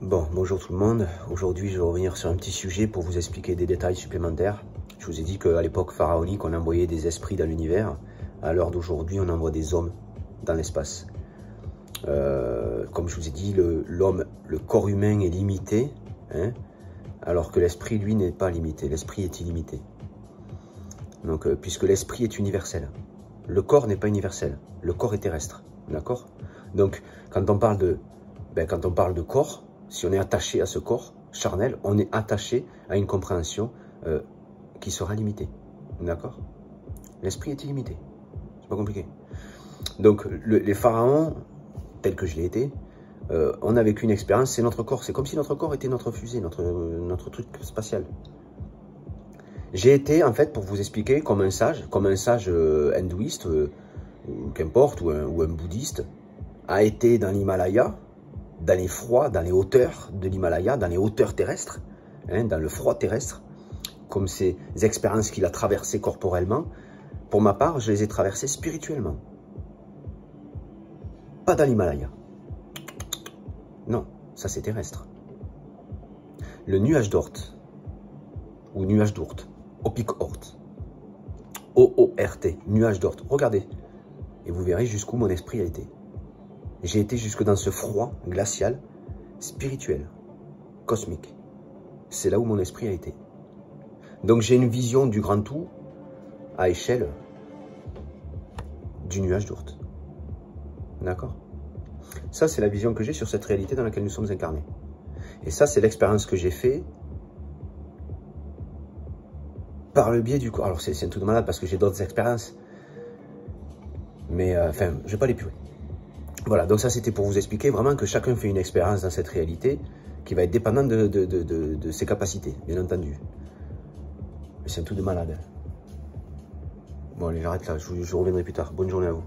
Bon, bonjour tout le monde. Aujourd'hui, je vais revenir sur un petit sujet pour vous expliquer des détails supplémentaires. Je vous ai dit qu'à l'époque pharaonique, on envoyait des esprits dans l'univers. À l'heure d'aujourd'hui, on envoie des hommes dans l'espace. Comme je vous ai dit, le corps humain est limité, hein, alors que l'esprit, lui, n'est pas limité. L'esprit est illimité. Donc, puisque l'esprit est universel. Le corps n'est pas universel. Le corps est terrestre. D'accord? Donc, quand on parle de corps, si on est attaché à ce corps charnel, on est attaché à une compréhension qui sera limitée. D'accord? L'esprit est illimité. C'est pas compliqué. Donc, les pharaons, tels que je l'ai été, on a vécu une expérience, c'est notre corps. C'est comme si notre corps était notre fusée, notre truc spatial. J'ai été, en fait, pour vous expliquer, comme un sage hindouiste, ou qu'importe, ou un bouddhiste, a été dans l'Himalaya, dans les froids, dans les hauteurs de l'Himalaya, dans les hauteurs terrestres, hein, dans le froid terrestre, comme ces expériences qu'il a traversées corporellement. Pour ma part, je les ai traversées spirituellement. Pas dans l'Himalaya. Non, ça c'est terrestre. Le nuage d'Oort, ou nuage d'Oort, Opic Oort, O-O-R-T, nuage d'Oort. Regardez, et vous verrez jusqu'où mon esprit a été. J'ai été jusque dans ce froid glacial, spirituel, cosmique. C'est là où mon esprit a été. Donc j'ai une vision du grand tout à échelle du nuage d'Oort. D'accord? Ça, c'est la vision que j'ai sur cette réalité dans laquelle nous sommes incarnés. Et ça, c'est l'expérience que j'ai fait par le biais du corps. Alors, c'est un truc de malade parce que j'ai d'autres expériences. Mais, enfin, je ne vais pas les puer. Voilà, donc ça, c'était pour vous expliquer vraiment que chacun fait une expérience dans cette réalité qui va être dépendante de ses capacités, bien entendu. Mais c'est un truc de malade. Bon, allez, j'arrête là. Je reviendrai plus tard. Bonne journée à vous.